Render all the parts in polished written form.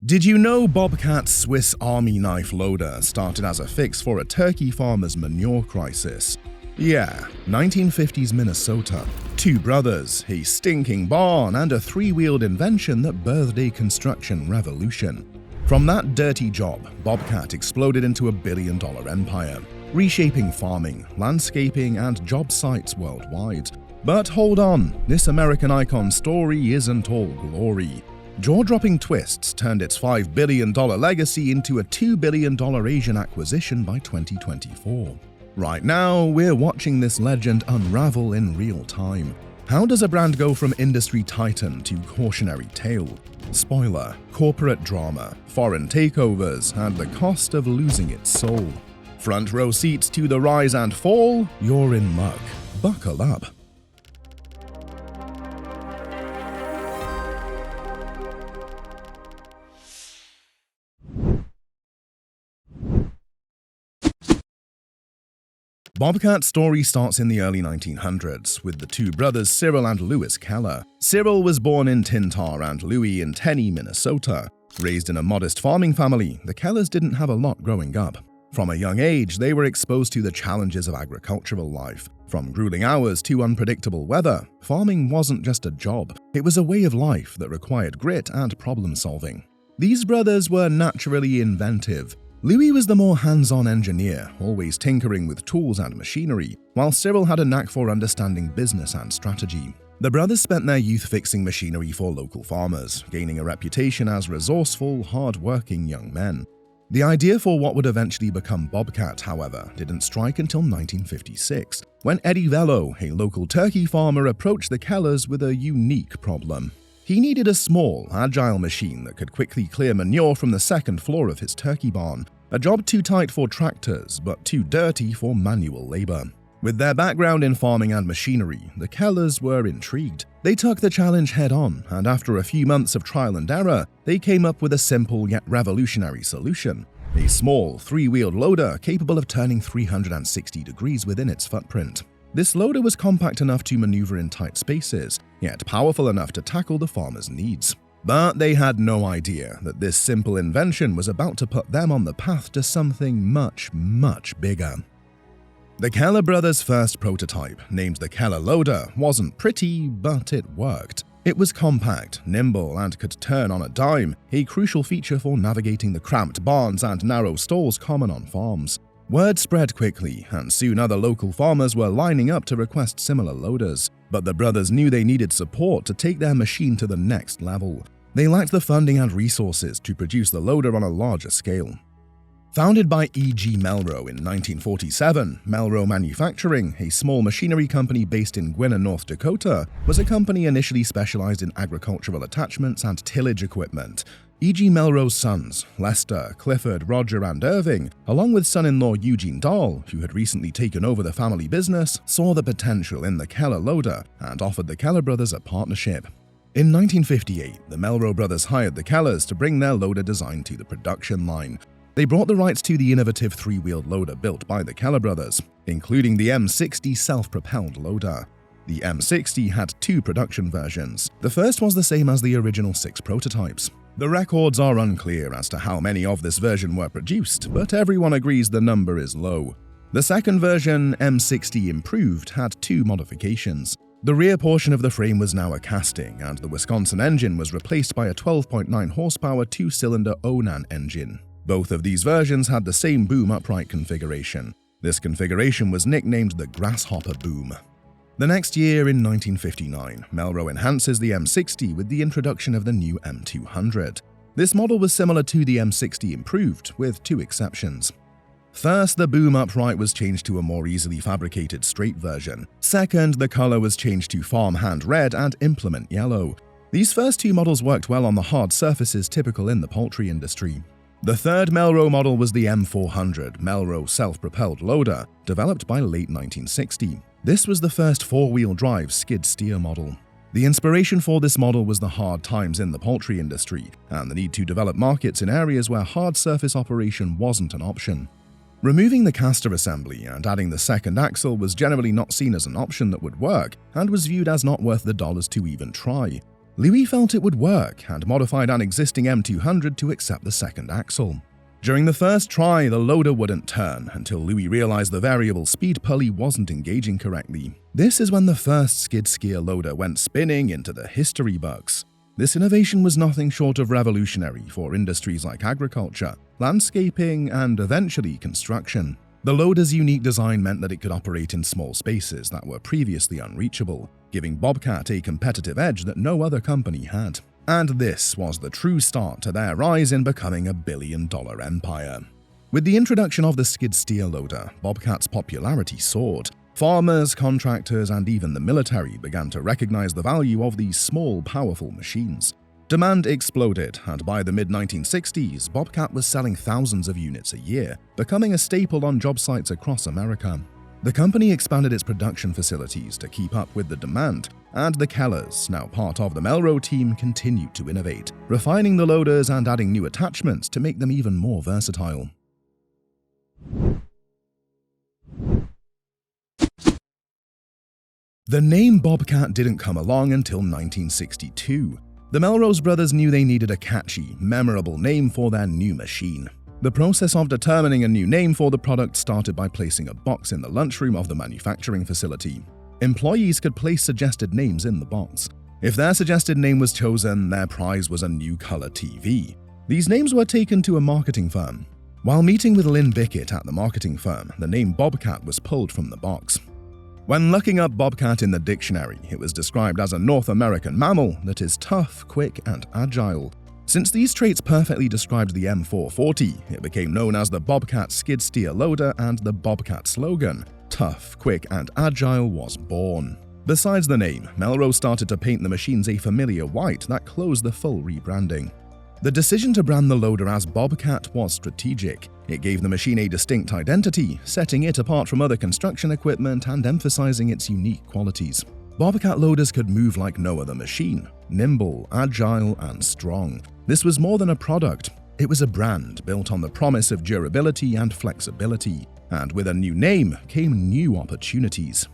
Did you know Bobcat's Swiss Army knife loader started as a fix for a turkey farmer's manure crisis? Yeah, 1950s Minnesota. Two brothers, a stinking barn, and a three-wheeled invention that birthed a construction revolution. From that dirty job, Bobcat exploded into a billion-dollar empire, reshaping farming, landscaping, and job sites worldwide. But hold on, this American icon story isn't all glory. Jaw-dropping twists turned its $5 billion legacy into a $2 billion Asian acquisition by 2024. Right now, we're watching this legend unravel in real time. How does a brand go from industry titan to cautionary tale? Spoiler, corporate drama, foreign takeovers, and the cost of losing its soul. Front row seats to the rise and fall? You're in luck. Buckle up. Bobcat's story starts in the early 1900s with the two brothers Cyril and Louis Keller. Cyril was born in Tintar and Louis in Tenney, Minnesota. Raised in a modest farming family, the Kellers didn't have a lot growing up. From a young age, they were exposed to the challenges of agricultural life. From grueling hours to unpredictable weather, farming wasn't just a job, it was a way of life that required grit and problem-solving. These brothers were naturally inventive. Louis was the more hands-on engineer, always tinkering with tools and machinery, while Cyril had a knack for understanding business and strategy. The brothers spent their youth fixing machinery for local farmers, gaining a reputation as resourceful, hard-working young men. The idea for what would eventually become Bobcat, however, didn't strike until 1956, when Eddie Vello, a local turkey farmer, approached the Kellers with a unique problem. He needed a small, agile machine that could quickly clear manure from the second floor of his turkey barn, a job too tight for tractors but too dirty for manual labor. With their background in farming and machinery, the Kellers were intrigued. They took the challenge head-on, and after a few months of trial and error, they came up with a simple yet revolutionary solution: a small, three-wheeled loader capable of turning 360 degrees within its footprint. This loader was compact enough to maneuver in tight spaces, yet powerful enough to tackle the farmer's needs. But they had no idea that this simple invention was about to put them on the path to something much, much bigger. The Keller brothers' first prototype, named the Keller Loader, wasn't pretty, but it worked. It was compact, nimble, and could turn on a dime, a crucial feature for navigating the cramped barns and narrow stalls common on farms. Word spread quickly, and soon other local farmers were lining up to request similar loaders. But the brothers knew they needed support to take their machine to the next level. They lacked the funding and resources to produce the loader on a larger scale. Founded by E.G. Melrose in 1947, Melrose Manufacturing, a small machinery company based in Gwinnett, North Dakota, was a company initially specialized in agricultural attachments and tillage equipment. E.G. Melrose's sons, Lester, Clifford, Roger, and Irving, along with son-in-law Eugene Dahl, who had recently taken over the family business, saw the potential in the Keller loader and offered the Keller brothers a partnership. In 1958, the Melrose brothers hired the Kellers to bring their loader design to the production line. They brought the rights to the innovative three-wheeled loader built by the Keller brothers, including the M60 self-propelled loader. The M60 had two production versions. The first was the same as the original 6 prototypes. The records are unclear as to how many of this version were produced, but everyone agrees the number is low. The second version, M60 Improved, had 2 modifications. The rear portion of the frame was now a casting, and the Wisconsin engine was replaced by a 12.9 horsepower 2-cylinder Onan engine. Both of these versions had the same boom upright configuration. This configuration was nicknamed the Grasshopper Boom. The next year, in 1959, Melrose enhances the M60 with the introduction of the new M200. This model was similar to the M60 Improved, with 2 exceptions. First, the boom upright was changed to a more easily fabricated straight version. Second, the color was changed to farmhand red and implement yellow. These first 2 models worked well on the hard surfaces typical in the poultry industry. The third Melrose model was the M400 Melrose self-propelled loader, developed by late 1960. This was the first 4-wheel drive skid steer model. The inspiration for this model was the hard times in the poultry industry and the need to develop markets in areas where hard surface operation wasn't an option. Removing the caster assembly and adding the second axle was generally not seen as an option that would work and was viewed as not worth the dollars to even try. Louis felt it would work and modified an existing M200 to accept the second axle. During the first try, the loader wouldn't turn until Louis realized the variable speed pulley wasn't engaging correctly. This is when the first skid-steer loader went spinning into the history books. This innovation was nothing short of revolutionary for industries like agriculture, landscaping, and eventually construction. The loader's unique design meant that it could operate in small spaces that were previously unreachable, giving Bobcat a competitive edge that no other company had. And this was the true start to their rise in becoming a billion-dollar empire. With the introduction of the skid-steer loader, Bobcat's popularity soared. Farmers, contractors, and even the military began to recognize the value of these small, powerful machines. Demand exploded, and by the mid-1960s, Bobcat was selling thousands of units a year, becoming a staple on job sites across America. The company expanded its production facilities to keep up with the demand, and the Kellers, now part of the Melrose team, continued to innovate, refining the loaders and adding new attachments to make them even more versatile. The name Bobcat didn't come along until 1962. The Melrose brothers knew they needed a catchy, memorable name for their new machine. The process of determining a new name for the product started by placing a box in the lunchroom of the manufacturing facility. Employees could place suggested names in the box. If their suggested name was chosen, their prize was a new color TV. These names were taken to a marketing firm. While meeting with Lynn Bickett at the marketing firm, the name Bobcat was pulled from the box. When looking up Bobcat in the dictionary, it was described as a North American mammal that is tough, quick, and agile. Since these traits perfectly described the M440, it became known as the Bobcat skid-steer loader, and the Bobcat slogan, "Tough, quick, and agile," was born. Besides the name, Melrose started to paint the machines a familiar white that closed the full rebranding. The decision to brand the loader as Bobcat was strategic. It gave the machine a distinct identity, setting it apart from other construction equipment and emphasizing its unique qualities. Bobcat loaders could move like no other machine, nimble, agile, and strong. This was more than a product. It was a brand built on the promise of durability and flexibility, and with a new name came new opportunities.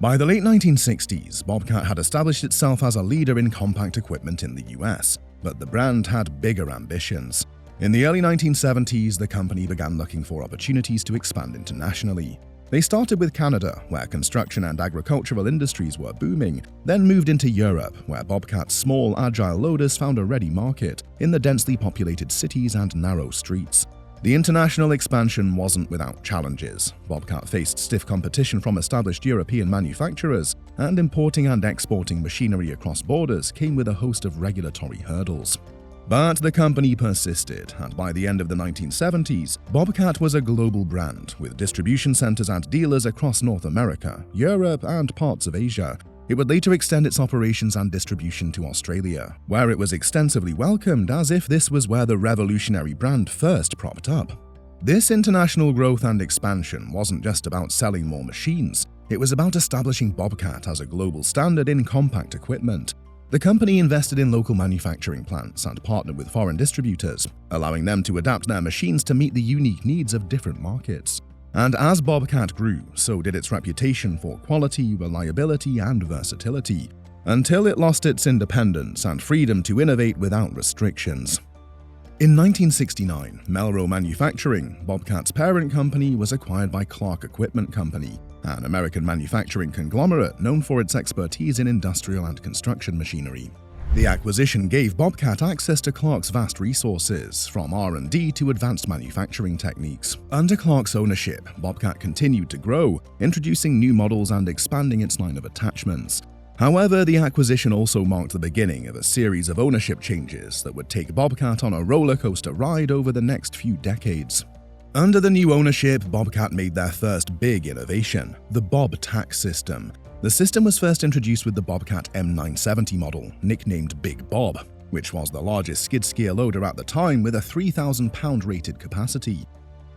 By the late 1960s, Bobcat had established itself as a leader in compact equipment in the US, but the brand had bigger ambitions. In the early 1970s, the company began looking for opportunities to expand internationally. They started with Canada, where construction and agricultural industries were booming, then moved into Europe, where Bobcat's small, agile loaders found a ready market in the densely populated cities and narrow streets. The international expansion wasn't without challenges. Bobcat faced stiff competition from established European manufacturers, and importing and exporting machinery across borders came with a host of regulatory hurdles. But the company persisted, and by the end of the 1970s, Bobcat was a global brand with distribution centers and dealers across North America, Europe, and parts of Asia. It would later extend its operations and distribution to Australia, where it was extensively welcomed as if this was where the revolutionary brand first propped up. This international growth and expansion wasn't just about selling more machines, it was about establishing Bobcat as a global standard in compact equipment. The company invested in local manufacturing plants and partnered with foreign distributors, allowing them to adapt their machines to meet the unique needs of different markets. And as Bobcat grew, so did its reputation for quality, reliability, and versatility, until it lost its independence and freedom to innovate without restrictions. In 1969, Melrose Manufacturing, Bobcat's parent company, was acquired by Clark Equipment Company, an American manufacturing conglomerate known for its expertise in industrial and construction machinery. The acquisition gave Bobcat access to Clark's vast resources, from R&D to advanced manufacturing techniques. Under Clark's ownership, Bobcat continued to grow, introducing new models and expanding its line of attachments. However, the acquisition also marked the beginning of a series of ownership changes that would take Bobcat on a roller coaster ride over the next few decades. Under the new ownership, Bobcat made their first big innovation, the Bob tax system. The system was first introduced with the Bobcat M970 model, nicknamed Big Bob, which was the largest skid-steer loader at the time with a 3,000-pound rated capacity.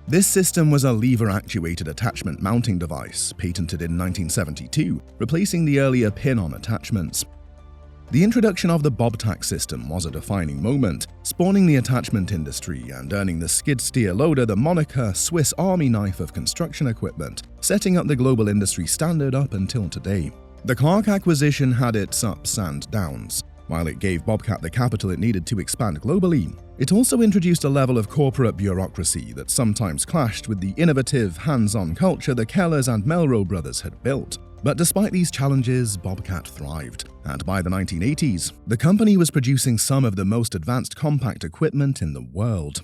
This system was a lever-actuated attachment mounting device, patented in 1972, replacing the earlier pin-on attachments. The introduction of the Bob tax system was a defining moment, spawning the attachment industry and earning the skid-steer loader the moniker Swiss Army knife of construction equipment, setting up the global industry standard up until today. The Clark acquisition had its ups and downs. While it gave Bobcat the capital it needed to expand globally, it also introduced a level of corporate bureaucracy that sometimes clashed with the innovative, hands-on culture the Kellers and Melrose brothers had built. But despite these challenges, Bobcat thrived, and by the 1980s, the company was producing some of the most advanced compact equipment in the world.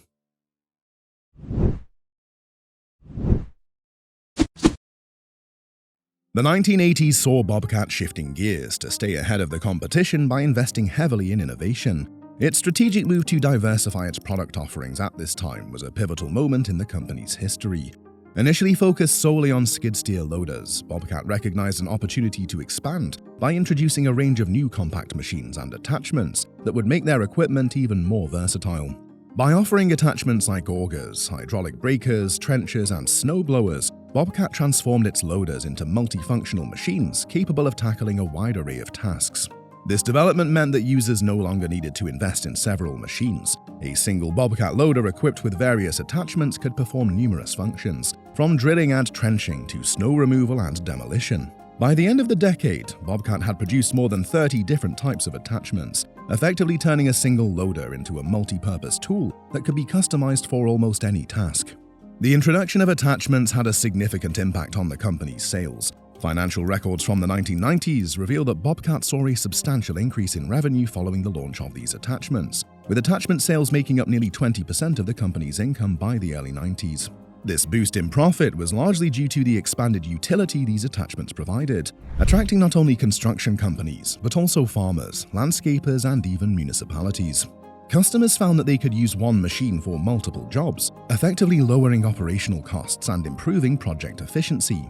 The 1980s saw Bobcat shifting gears to stay ahead of the competition by investing heavily in innovation. Its strategic move to diversify its product offerings at this time was a pivotal moment in the company's history. Initially focused solely on skid-steer loaders, Bobcat recognized an opportunity to expand by introducing a range of new compact machines and attachments that would make their equipment even more versatile. By offering attachments like augers, hydraulic breakers, trenchers, and snowblowers, Bobcat transformed its loaders into multifunctional machines capable of tackling a wide array of tasks. This development meant that users no longer needed to invest in several machines. A single Bobcat loader equipped with various attachments could perform numerous functions, from drilling and trenching to snow removal and demolition. By the end of the decade, Bobcat had produced more than 30 different types of attachments, effectively turning a single loader into a multi-purpose tool that could be customized for almost any task. The introduction of attachments had a significant impact on the company's sales. Financial records from the 1990s reveal that Bobcat saw a substantial increase in revenue following the launch of these attachments, with attachment sales making up nearly 20% of the company's income by the early 90s. This boost in profit was largely due to the expanded utility these attachments provided, attracting not only construction companies, but also farmers, landscapers, and even municipalities. Customers found that they could use one machine for multiple jobs, effectively lowering operational costs and improving project efficiency.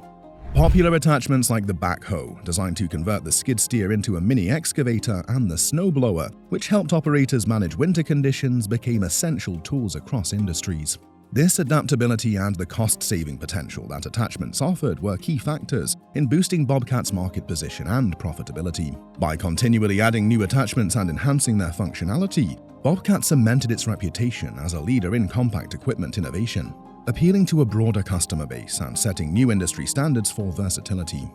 Popular attachments like the backhoe, designed to convert the skid steer into a mini excavator, and the snowblower, which helped operators manage winter conditions, became essential tools across industries. This adaptability and the cost-saving potential that attachments offered were key factors in boosting Bobcat's market position and profitability. By continually adding new attachments and enhancing their functionality, Bobcat cemented its reputation as a leader in compact equipment innovation, appealing to a broader customer base and setting new industry standards for versatility.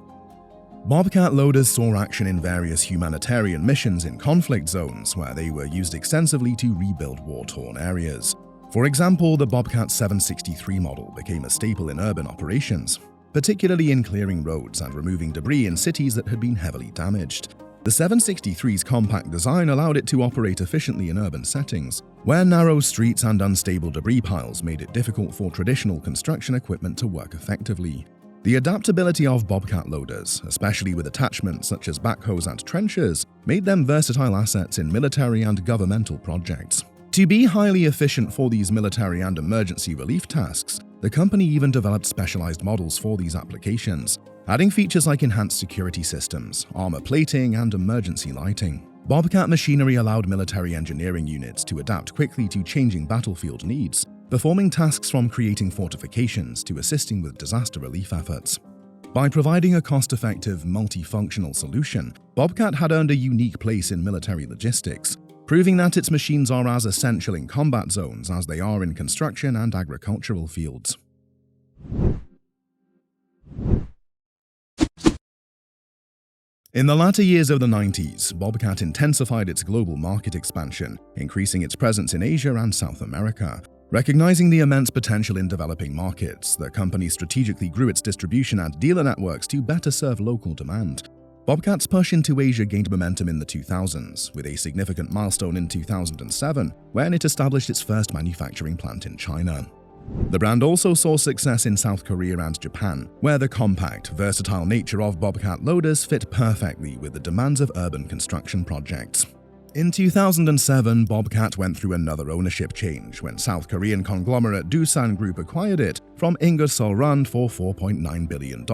Bobcat loaders saw action in various humanitarian missions in conflict zones, where they were used extensively to rebuild war-torn areas. For example, the Bobcat 763 model became a staple in urban operations, particularly in clearing roads and removing debris in cities that had been heavily damaged. The 763's compact design allowed it to operate efficiently in urban settings, where narrow streets and unstable debris piles made it difficult for traditional construction equipment to work effectively. The adaptability of Bobcat loaders, especially with attachments such as backhoes and trenchers, made them versatile assets in military and governmental projects. To be highly efficient for these military and emergency relief tasks, the company even developed specialized models for these applications, adding features like enhanced security systems, armor plating, and emergency lighting. Bobcat machinery allowed military engineering units to adapt quickly to changing battlefield needs, performing tasks from creating fortifications to assisting with disaster relief efforts. By providing a cost-effective, multifunctional solution, Bobcat had earned a unique place in military logistics, proving that its machines are as essential in combat zones as they are in construction and agricultural fields. In the latter years of the 90s, Bobcat intensified its global market expansion, increasing its presence in Asia and South America. Recognizing the immense potential in developing markets, the company strategically grew its distribution and dealer networks to better serve local demand. Bobcat's push into Asia gained momentum in the 2000s, with a significant milestone in 2007 when it established its first manufacturing plant in China. The brand also saw success in South Korea and Japan, where the compact, versatile nature of Bobcat loaders fit perfectly with the demands of urban construction projects. In 2007, Bobcat went through another ownership change when South Korean conglomerate Doosan Group acquired it from Ingersoll Rand for $4.9 billion,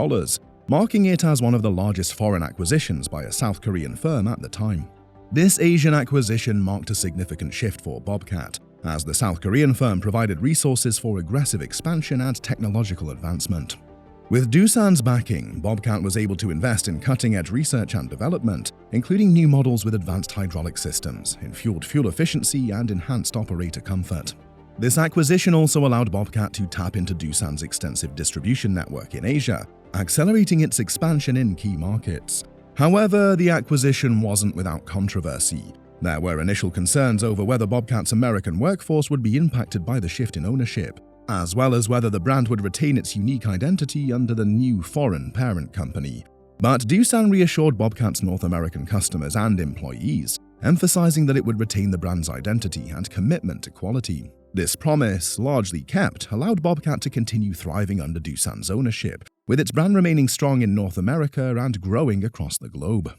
marking it as one of the largest foreign acquisitions by a South Korean firm at the time. This Asian acquisition marked a significant shift for Bobcat, as the South Korean firm provided resources for aggressive expansion and technological advancement. With Doosan's backing, Bobcat was able to invest in cutting-edge research and development, including new models with advanced hydraulic systems, improved fuel efficiency, and enhanced operator comfort. This acquisition also allowed Bobcat to tap into Doosan's extensive distribution network in Asia, accelerating its expansion in key markets. However, the acquisition wasn't without controversy. There were initial concerns over whether Bobcat's American workforce would be impacted by the shift in ownership, as well as whether the brand would retain its unique identity under the new foreign parent company. But Doosan reassured Bobcat's North American customers and employees, emphasizing that it would retain the brand's identity and commitment to quality. This promise, largely kept, allowed Bobcat to continue thriving under Doosan's ownership, with its brand remaining strong in North America and growing across the globe.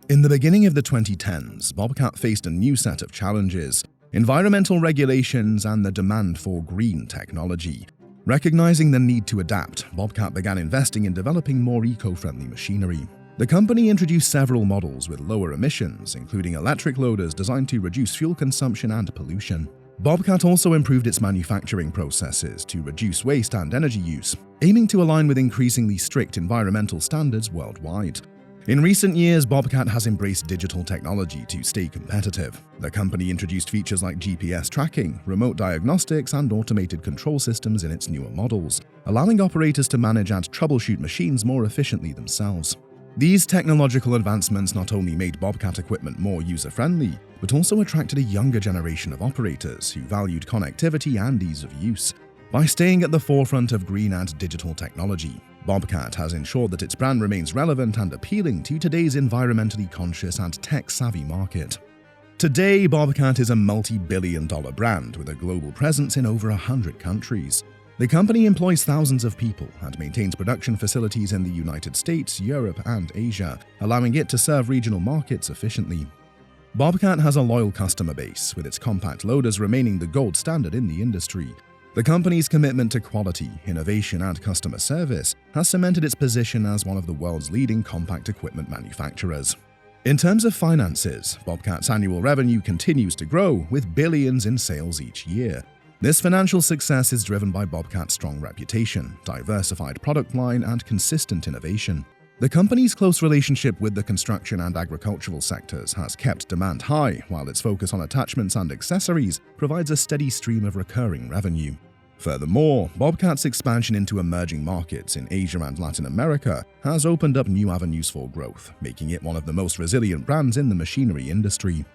In the beginning of the 2010s, Bobcat faced a new set of challenges: environmental regulations and the demand for green technology. Recognizing the need to adapt, Bobcat began investing in developing more eco-friendly machinery. The company introduced several models with lower emissions, including electric loaders designed to reduce fuel consumption and pollution. Bobcat also improved its manufacturing processes to reduce waste and energy use, aiming to align with increasingly strict environmental standards worldwide. In recent years, Bobcat has embraced digital technology to stay competitive. The company introduced features like GPS tracking, remote diagnostics, and automated control systems in its newer models, allowing operators to manage and troubleshoot machines more efficiently themselves. These technological advancements not only made Bobcat equipment more user-friendly, but also attracted a younger generation of operators who valued connectivity and ease of use. By staying at the forefront of green and digital technology, Bobcat has ensured that its brand remains relevant and appealing to today's environmentally conscious and tech-savvy market. Today, Bobcat is a multi-billion-dollar brand with a global presence in over 100 countries. The company employs thousands of people and maintains production facilities in the United States, Europe, and Asia, allowing it to serve regional markets efficiently. Bobcat has a loyal customer base, with its compact loaders remaining the gold standard in the industry. The company's commitment to quality, innovation, and customer service has cemented its position as one of the world's leading compact equipment manufacturers. In terms of finances, Bobcat's annual revenue continues to grow, with billions in sales each year. This financial success is driven by Bobcat's strong reputation, diversified product line, and consistent innovation. The company's close relationship with the construction and agricultural sectors has kept demand high, while its focus on attachments and accessories provides a steady stream of recurring revenue. Furthermore, Bobcat's expansion into emerging markets in Asia and Latin America has opened up new avenues for growth, making it one of the most resilient brands in the machinery industry.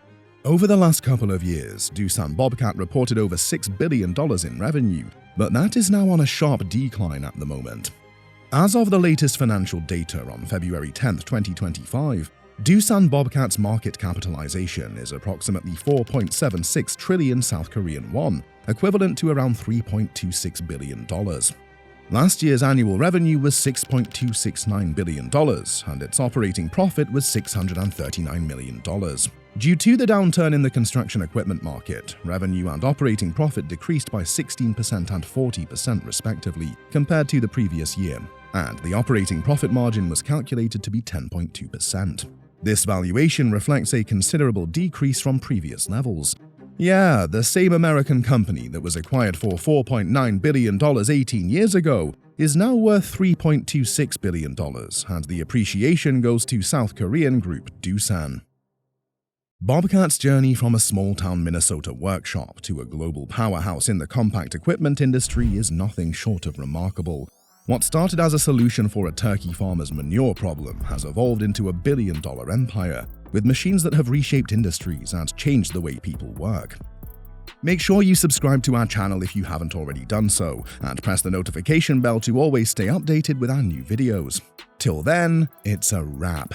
Over the last couple of years, Doosan Bobcat reported over $6 billion in revenue, but that is now on a sharp decline at the moment. As of the latest financial data on February 10, 2025, Doosan Bobcat's market capitalization is approximately 4.76 trillion South Korean won, equivalent to around $3.26 billion. Last year's annual revenue was $6.269 billion, and its operating profit was $639 million. Due to the downturn in the construction equipment market, revenue and operating profit decreased by 16% and 40% respectively compared to the previous year, and the operating profit margin was calculated to be 10.2%. This valuation reflects a considerable decrease from previous levels. Yeah, the same American company that was acquired for $4.9 billion 18 years ago is now worth $3.26 billion, and the appreciation goes to South Korean group Doosan. Bobcat's journey from a small-town Minnesota workshop to a global powerhouse in the compact equipment industry is nothing short of remarkable. What started as a solution for a turkey farmer's manure problem has evolved into a billion-dollar empire, with machines that have reshaped industries and changed the way people work. Make sure you subscribe to our channel if you haven't already done so, and press the notification bell to always stay updated with our new videos. Till then, it's a wrap.